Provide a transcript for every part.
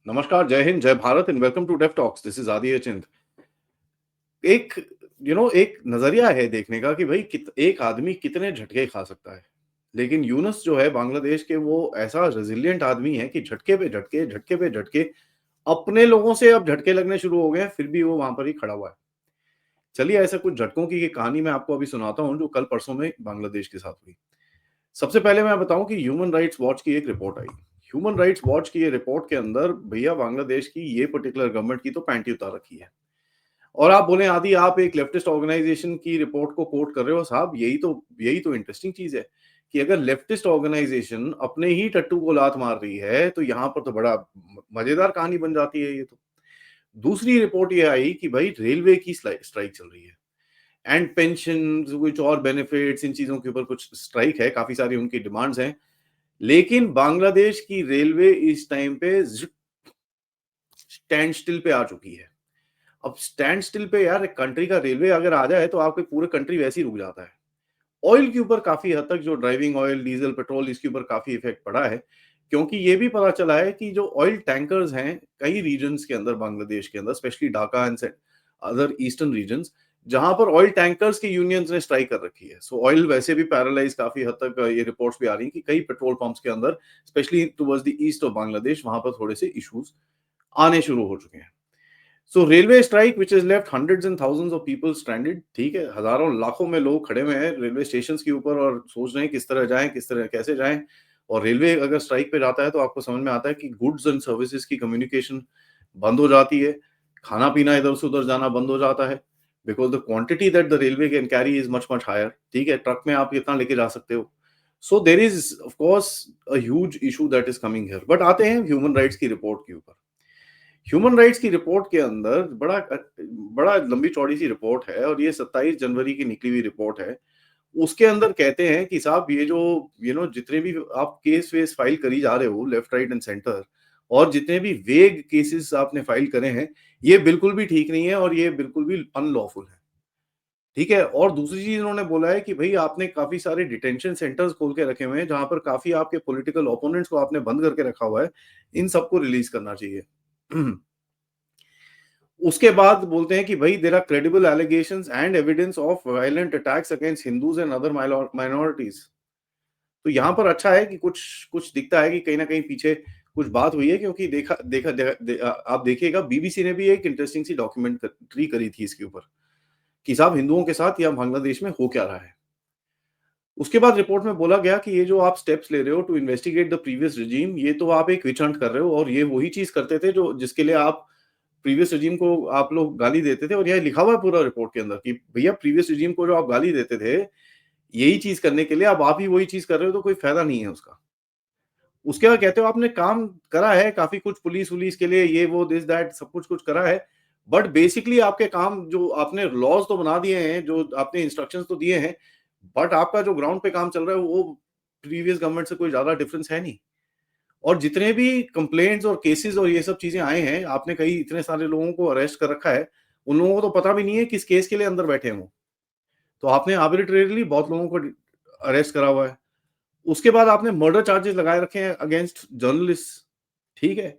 नमस्कार, जय हिंद, जय Bharat and welcome to deaf talks. This is Aadi Achint. एक एक नजरिया है देखने का कि भाई एक आदमी कितने झटके खा सकता है। लेकिन यूनुस जो है बांग्लादेश के, वो ऐसा रेजिलिएंट आदमी है कि झटके पे झटके, झटके पे झटके, अपने लोगों से अब झटके लगने शुरू हो गए हैं, फिर भी वो वहां पर ही खड़ा हुआ है। चलिए, ऐसा कुछ झटकों की कहानी मैं आपको अभी सुनाता हूँ जो कल परसों में बांग्लादेश के साथ हुई। सबसे पहले मैं बताऊं कि ह्यूमन राइट्स वॉच की एक रिपोर्ट आई। ह्यूमन राइट्स वॉच की ये रिपोर्ट के अंदर भैया बांग्लादेश की ये पर्टिकुलर गवर्नमेंट की तो पैंटी उतार रखी है। और आप बोले आदि आप एक लेफ्टिस्ट ऑर्गेनाइजेशन की रिपोर्ट को कोट कर रहे हो। साहब, यही तो इंटरेस्टिंग चीज है कि अगर लेफ्टिस्ट ऑर्गेनाइजेशन अपने ही टट्टू को लात मार रही है तो यहाँ पर तो बड़ा मजेदार कहानी बन जाती है ये तो। दूसरी रिपोर्ट ये आई कि भाई रेलवे की स्ट्राइक चल रही है एंड पेंशन, कुछ और बेनिफिट्स, इन चीजों के ऊपर कुछ स्ट्राइक है, काफी सारी उनकी डिमांड्स हैं। लेकिन बांग्लादेश की रेलवे इस टाइम पे स्टैंड स्टिल पे आ चुकी है। अब स्टैंड स्टिल पे यार, एक कंट्री का रेलवे अगर आ जाए तो आपके पूरे कंट्री वैसे ही रुक जाता है। ऑयल के ऊपर काफी हद तक, जो ड्राइविंग ऑयल, डीजल, पेट्रोल, इसके ऊपर काफी इफेक्ट पड़ा है। क्योंकि ये भी पता चला है कि जो ऑयल टैंकर्स हैं कई रीजन्स के अंदर, बांग्लादेश के अंदर, specially Dhaka and other eastern regions, जहां पर ऑयल टैंकर्स की यूनियंस ने स्ट्राइक कर रखी है। सो ऑयल वैसे भी पैरालाइज काफी हद तक, ये रिपोर्ट्स भी आ रही हैं कि कई पेट्रोल पंप्स के अंदर, specially towards the east of Bangladesh, वहां पर थोड़े से इश्यूज आने शुरू हो चुके हैं। So railway strike which is left hundreds and thousands of people stranded. ठीक है, हजारों लाखों में लोग खड़े हुए हैं रेलवे स्टेशन के ऊपर और सोच रहे हैं किस तरह जाएं, किस तरह कैसे जाएं। और रेलवे अगर स्ट्राइक पे जाता है तो आपको समझ में आता है कि गुड्स एंड सर्विसेज की कम्युनिकेशन बंद हो जाती है, खाना पीना इधर से उधर जाना बंद हो जाता है, because the quantity that the railway can carry is much much higher. ठीक है, ट्रक में आप कितना लेके जा सकते हो। So there is of course a huge issue that is coming here. But आते हैं ह्यूमन राइट्स की रिपोर्ट के ऊपर। ह्यूमन राइट्स की रिपोर्ट के अंदर बड़ा लंबी चौड़ी सी रिपोर्ट है और ये 27 जनवरी की निकली हुई रिपोर्ट है। उसके अंदर कहते हैं कि साहब, ये जो जितने भी आप केस वेस फाइल करी जा रहे हो लेफ्ट राइट एंड सेंटर, और जितने भी वेग केसेस आपने फाइल करे हैं, ये बिल्कुल भी ठीक नहीं है और ये बिल्कुल भी अनलॉफुल है। ठीक है, और दूसरी चीज उन्होंने बोला है कि भाई आपने काफी सारे डिटेंशन सेंटर्स खोल के रखे हुए हैं जहां पर काफी आपके पॉलिटिकल ओपोनेंट्स को आपने बंद करके रखा हुआ है। इन सबको रिलीज करना चाहिए। उसके बाद बोलते हैं कि भाई there are credible allegations and evidence of violent attacks against Hindus and other minorities. तो यहाँ पर अच्छा है कि कुछ कुछ दिखता है कि कहीं ना कहीं पीछे कुछ बात हुई है, क्योंकि देखा देखा, आप देखिएगा, बीबीसी ने भी एक इंटरेस्टिंग सी डॉक्यूमेंट्री करी थी इसके ऊपर कि साहब हिंदुओं के साथ या बांग्लादेश में हो क्या रहा है। उसके बाद रिपोर्ट में बोला गया कि ये जो आप स्टेप्स ले रहे हो to investigate the previous regime, ये तो आप एक विच हंट कर रहे हो और ये वही चीज करते थे जो जिसके लिए आप प्रीवियस रिजीम को आप लोग गाली देते थे। और यह लिखा हुआ है पूरा रिपोर्ट के अंदर कि भैया प्रीवियस रिजीम को जो आप गाली देते थे यही चीज करने के लिए, अब आप ही वही चीज कर रहे हो तो कोई फायदा नहीं है उसका। उसके बाद कहते हो आपने काम करा है काफी कुछ पुलिस वुलिस के लिए, ये वो दिस दैट सब कुछ कुछ करा है। बट बेसिकली आपके काम, जो आपने लॉज तो बना दिए हैं, जो आपने इंस्ट्रक्शंस तो दिए हैं, बट आपका जो ग्राउंड पे काम चल रहा है वो प्रीवियस गवर्नमेंट से कोई ज्यादा डिफरेंस है नहीं। और जितने भी कंप्लेंट्स और केसेस और ये सब चीजें आए हैं, आपने कई इतने सारे लोगों को अरेस्ट कर रखा है, उन लोगों को तो पता भी नहीं है किस केस के लिए अंदर बैठे हैं वो। तो आपने आर्बिट्रेरली बहुत लोगों को अरेस्ट करा हुआ है। उसके बाद आपने मर्डर चार्जेस लगाए रखे हैं अगेंस्ट जर्नलिस्ट। ठीक है,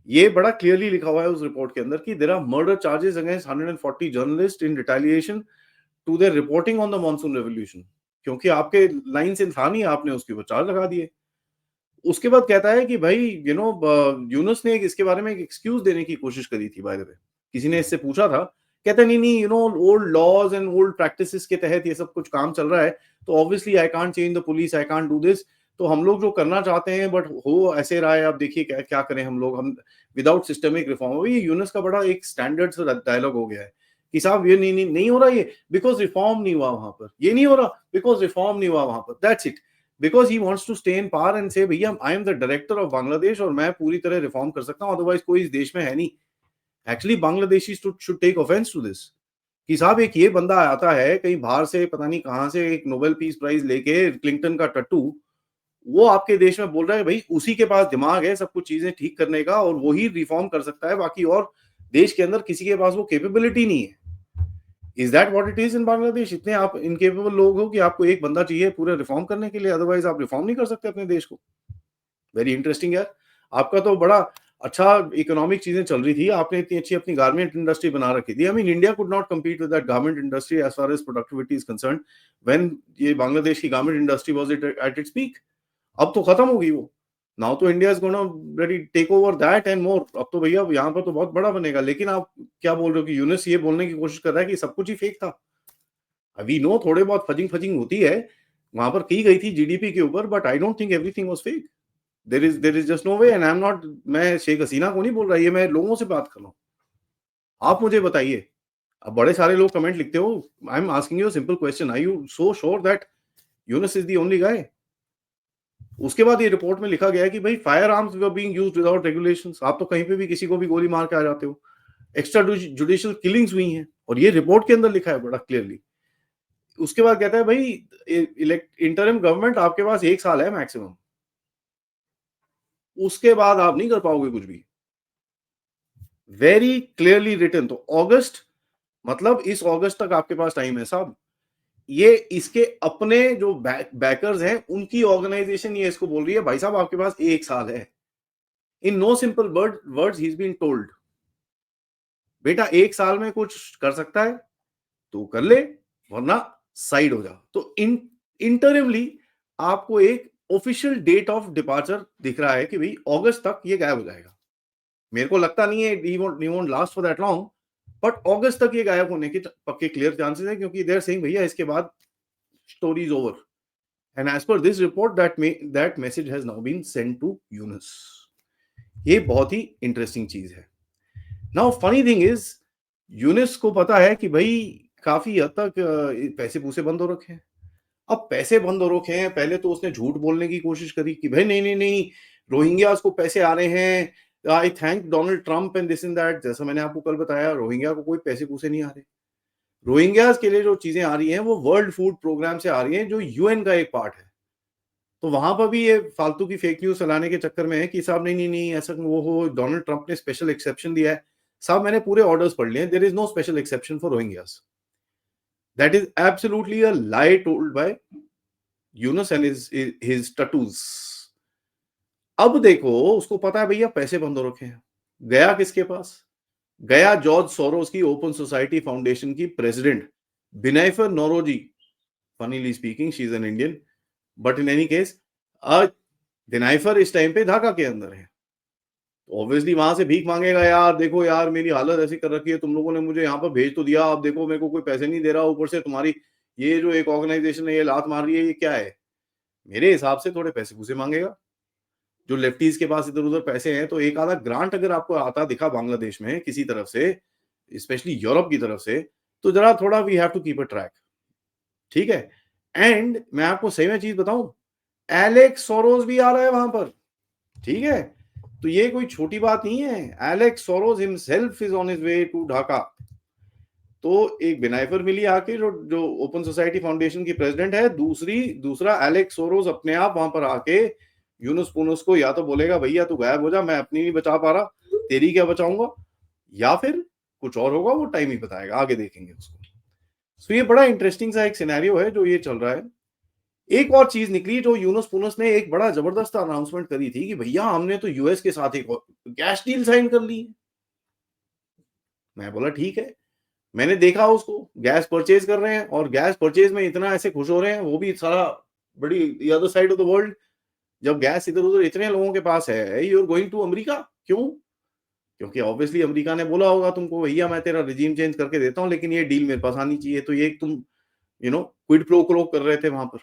ये बड़ा क्लियरली लिखा हुआ है उस रिपोर्ट के अंदर कि there are murder charges against 140 journalist in retaliation to their reporting on the monsoon revolution. क्योंकि आपके लाइन से था नहीं, आपने उसके ऊपर चार्ज लगा दिए। उसके बाद कहता है कि भाई यूनुस ने इसके बारे में एक एक्सक्यूज देने की कोशिश करी थी। बाय द वे, किसी ने इससे पूछा था, कहता नहीं नहीं, old laws and old practices के तहत ये सब कुछ काम चल रहा है, तो obviously I can't change the police, I can't do this. तो हम लोग जो करना चाहते हैं बट हो ऐसे रहा है, अब देखिए क्या क्या करें हम लोग, हम विदाउट सिस्टमिक रिफॉर्म। ये यूनुस का बड़ा एक स्टैंडर्ड सा डायलॉग हो गया है कि साहब ये नहीं हो रहा, ये बिकॉज रिफॉर्म नहीं हुआ वहां पर, ये नहीं हो रहा बिकॉज रिफॉर्म नहीं हुआ वहां पर, that's it. Because he wants to stay in power and say भैया I am the director of Bangladesh और मैं पूरी तरह रिफॉर्म कर सकता हूँ, अदरवाइज कोई इस देश में है नहीं। Actually Bangladeshi should take offence to this कि साहब एक ये बंदा आता है कहीं बाहर से, पता नहीं कहां से, एक नोबेल पीस प्राइज लेके, क्लिंटन का टट्टू, वो आपके देश में बोल रहा है भाई उसी के पास दिमाग है सब कुछ चीजें ठीक करने का और वही रिफॉर्म कर सकता है, बाकी और देश के अंदर किसी के पास वो कैपेबिलिटी नहीं है। Is that what it is in Bangladesh? इतने आप इनकेपेबल लोग हो कि आपको एक बंदा चाहिए पूरे रिफॉर्म करने के लिए, अदरवाइज आप रिफॉर्म नहीं कर सकते अपने देश को। वेरी इंटरेस्टिंग यार। आपका तो बड़ा अच्छा इकोनॉमिक चीजें चल रही थी, आपने इतनी अच्छी अपनी गारमेंट इंडस्ट्री बना रखी थी। I mean India could not compete with that garment industry as far as productivity is concerned when ये बांग्लादेश की garment industry was it at its peak. अब तो खत्म हो गई वो। नाउ तो India is gonna ready take over that and more. अब तो भैया यहाँ पर तो बहुत बड़ा बनेगा। लेकिन आप क्या बोल रहे हो कि यूनुस ये बोलने की कोशिश कर रहा है कि सब कुछ ही फेक था। अभी नो थोड़े बहुत फजिंग फजिंग होती है, वहां पर की गई थी जीडीपी के ऊपर, but I don't think everything was fake. There is just no way and I am not, मैं शेख हसीना को नहीं बोल रहा, ये मैं लोगों से बात कर रहा हूँ। आप मुझे बताइए, अब बड़े सारे लोग कमेंट लिखते हो, I am asking you simple question, are you so sure that Yunus is the only guy? उसके बाद ये रिपोर्ट में लिखा गया है कि भाई fire arms were being used without regulations. आप तो कहीं पे भी किसी को भी गोली मार के आ जाते हो। एक्स्ट्रा जुडिशियल किलिंग्स हुई हैं और ये रिपोर्ट के अंदर लिखा है बड़ा क्लियरली। उसके बाद कहता है भाई इंटरिम गवर्नमेंट आपके पास 1 साल है मैक्सिमम, उसके बाद आप नहीं कर पाओगे कुछ भी। Very clearly written. तो अगस्त, मतलब इस अगस्त तक आपके पास टाइम है साहब। ये इसके अपने जो बैकर्स हैं उनकी ऑर्गेनाइजेशन ये इसको बोल रही है भाई साहब आपके पास 1 साल है। In no simple words he is been told, बेटा 1 साल में कुछ कर सकता है तो कर ले, वरना साइड हो जा। तो इंटरिमली आपको एक ऑफिशियल डेट ऑफ डिपार्चर दिख रहा है कि भाई अगस्त तक ये गायब हो जाएगा। मेरे को लगता नहीं है he won't last for that long, but अगस्त तक ये गायब होने के पक्के क्लियर चांसेस है, क्योंकि दे आर सेइंग भैया इसके बाद story is over. And as per this report that message has now been send to Yunus. ये बहुत ही इंटरेस्टिंग चीज है। Now funny thing is, Yunus को पता है कि भाई काफी हद तक पैसे पूसे बंद हो रखे हैं। अब पैसे बंद हो रखे हैं, पहले तो उसने झूठ बोलने की कोशिश करी कि भाई नहीं नहीं नहीं, रोहिंग्यास को पैसे आ रहे हैं, आई thank Donald Trump and this in that. जैसा मैंने आपको कल बताया, रोहिंग्या को कोई पैसे पूसे नहीं आ रहे। रोहिंग्यास के लिए जो चीजें आ रही हैं वो वर्ल्ड फूड प्रोग्राम से आ रही हैं, जो यूएन का एक पार्ट है। तो वहां पर भी ये फालतू की फेक न्यूज फैलाने के चक्कर में है कि साहब नहीं नहीं नहीं ऐसा वो हो, डोनाल्ड ट्रंप ने स्पेशल एक्सेप्शन दिया है। साहब मैंने पूरे ऑर्डर्स पढ़ लिए, there is no special exception for Rohingyas. That is absolutely a lie told by Yunus and his tattoos. अब देखो, उसको पता है भैया पैसे बंद हो रखे हैं। गया किसके पास? गया जॉर्ज सोरोस की ओपन सोसाइटी फाउंडेशन की president Binaifer Nowrojee. Funnily speaking she is an Indian, but in any case Binaifer इस टाइम पे ढाका के अंदर है। तो ऑब्वियसली वहां से भीख मांगेगा, यार देखो यार मेरी हालत ऐसी कर रखी है, तुम लोगों ने मुझे यहाँ पर भेज तो दिया, अब देखो मेरे को कोई पैसे नहीं दे रहा, ऊपर से तुम्हारी ये जो एक ऑर्गेनाइजेशन है ये लात मार रही है, ये क्या है? मेरे हिसाब से थोड़े पैसे पूसे मांगेगा। जो लेफ्टीज के पास इधर उधर पैसे हैं, तो एक आधा ग्रांट अगर आपको आता दिखा बांग्लादेश में किसी तरफ से, स्पेशली यूरोप की तरफ से, तो जरा थोड़ा we have to keep a track. ठीक है। एंड मैं आपको सही में चीज बताऊं, एलेक्स सोरोस भी आ रहा है वहां पर। ठीक है। तो ये कोई छोटी बात नहीं है। Alex Soros himself is on his way to Dhaka. तो एक बिनाइफर मिली आके, जो जो ओपन सोसाइटी फाउंडेशन की प्रेसिडेंट है, दूसरा एलेक्स सोरोस अपने आप वहां पर आके यूनुस पुनुस को या तो बोलेगा भैया तू गायब हो जा, मैं अपनी नहीं बचा पा रहा, तेरी क्या बचाऊंगा, या फिर कुछ और होगा, वो टाइम ही बताएगा, आगे देखेंगे उसको। सो ये बड़ा इंटरेस्टिंग सा एक सिनेरियो है जो ये चल रहा है। एक और चीज निकली, जो यूनुस पुनुस ने एक बड़ा जबरदस्त अनाउंसमेंट करी थी कि भैया हमने तो यूएस के साथ एक गैस डील साइन कर ली। मैं बोला ठीक है। मैंने देखा उसको गैस परचेज कर रहे हैं, और गैस परचेज में इतना ऐसे खुश हो रहे हैं, वो भी सारा बड़ी other side of the world. जब गैस इधर उधर इतने लोगों के पास है, you are going to America क्यों? क्योंकि ऑब्वियसली अमेरिका ने बोला होगा तुमको, भैया मैं तेरा रिजीम चेंज करके देता हूं, लेकिन ये डील मेरे पास आनी चाहिए। तो ये तुम क्विड प्रो क्रो कर रहे थे वहां पर।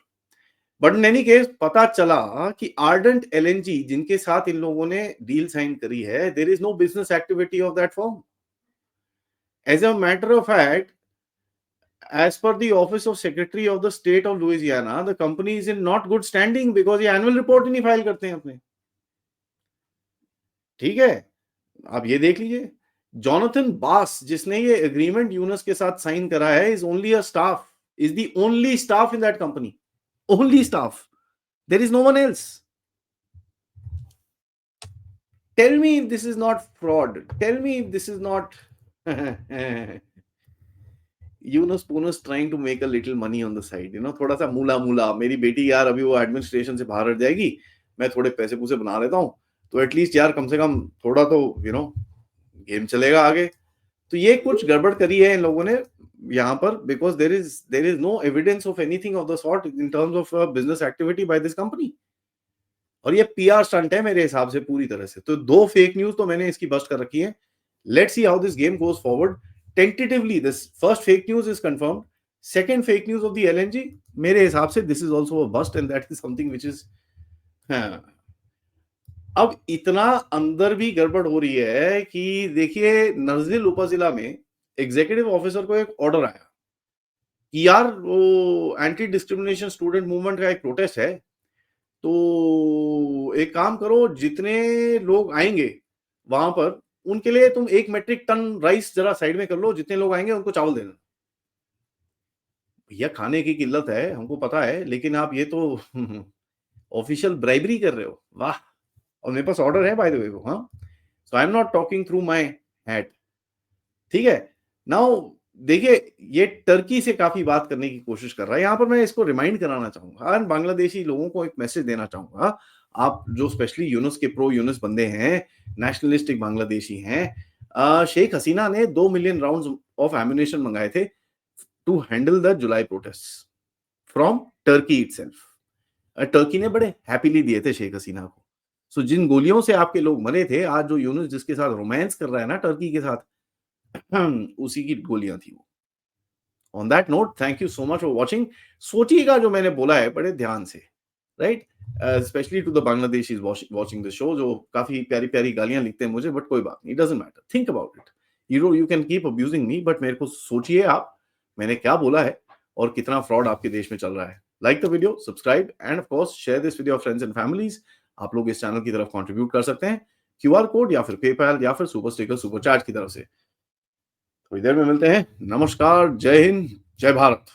बट इन एनी केस पता चला कि आर्डेंट एलएनजी जिनके साथ इन लोगों ने डील साइन करी है, there is no business activity of that form. As a matter of fact, as per the office of secretary of the state of Louisiana, the company is in not good standing because ये annual report ही नहीं file करते हैं अपने। ठीक है। आप ये देख लीजिए, जॉनथन बास जिसने ये एग्रीमेंट यूनस के साथ साइन करा है, is only a staff, is the only staff in that company, only staff, there is no one else. Tell me if this is not fraud, tell me if this is not Yunus पूनस trying to make a little money on the side, थोड़ा सा मूला मूला, मेरी बेटी यार अभी वो administration से बाहर हट जाएगी, मैं थोड़े पैसे पूसे बना लेता हूँ, तो एटलीस्ट यार कम से कम थोड़ा तो गेम चलेगा आगे। तो ये कुछ गड़बड़ करी है इन लोगों ने यहाँ पर, because there is no evidence of anything of the sort in terms of business activity by this company. और ये पीआर स्टंट है मेरे हिसाब से पूरी तरह से। तो 2 फेक न्यूज़ तो मैंने इसकी बस्ट कर रखी है। Let's see how this game goes forward. Tentatively this first fake news is confirmed. Second fake news of the LNG, मेरे हिसाब से this is also a bast and that is something which is अब इतना अंदर भी गड़बड़ हो रही है कि देखिए नज़िल उपजिला में एग्जीक्यूटिव ऑफिसर को एक ऑर्डर आया कि यार वो एंटी डिस्क्रिमिनेशन स्टूडेंट मूवमेंट का एक प्रोटेस्ट है, तो एक काम करो, जितने लोग आएंगे वहां पर उनके लिए तुम 1 मेट्रिक टन राइस जरा साइड में कर लो, जितने लोग आएंगे उनको चावल देना। भैया खाने की किल्लत है हमको पता है, लेकिन आप ये तो ऑफिशियल ब्राइबरी कर रहे हो। वाह। और मेरे पास ऑर्डर है बाय द वे वो। हाँ, so I am not talking through my head. ठीक है। नाउ देखिए, ये टर्की से काफी बात करने की कोशिश कर रहा है। यहां पर मैं इसको रिमाइंड कराना चाहूंगा और बांग्लादेशी लोगों को एक मैसेज देना चाहूंगा। आप जो स्पेशली यूनुस के प्रो यूनुस बंदे हैं, नेशनलिस्टिक बांग्लादेशी हैं, शेख हसीना ने 2 मिलियन राउंड्स ऑफ एम्यूनेशन मंगाए थे to handle the July protest from Turkey itself. Turkey ने बड़े हैप्पीली दिए थे शेख हसीना को। सो जिन गोलियों से आपके लोग मरे थे, आज जो यूनुस जिसके साथ रोमांस कर रहा है ना टर्की के साथ, उसी की गोलियां थी वो। On that note, thank you so much for watching. सोचिएगा जो मैंने बोला है बड़े ध्यान से, right? Specially to the Bangladeshis watching the show, जो काफी प्यारी प्यारी गालियां लिखते हैं मुझे, बट कोई बात नहीं, doesn't matter. Think about it. You can keep abusing me, but मेरे को सोचिए आप मैंने क्या बोला है और कितना फ्रॉड आपके देश में चल रहा है। Like the video, subscribe end of course share this with your friends and families. आप लोग इस चैनल की तरफ कंट्रीब्यूट कर सकते हैं क्यूआर कोड या फिर पेपैल या फिर सुपर स्टिकर सुपर चैट की तरफ से। थोड़ी देर में मिलते हैं। नमस्कार, जय हिंद, जय भारत।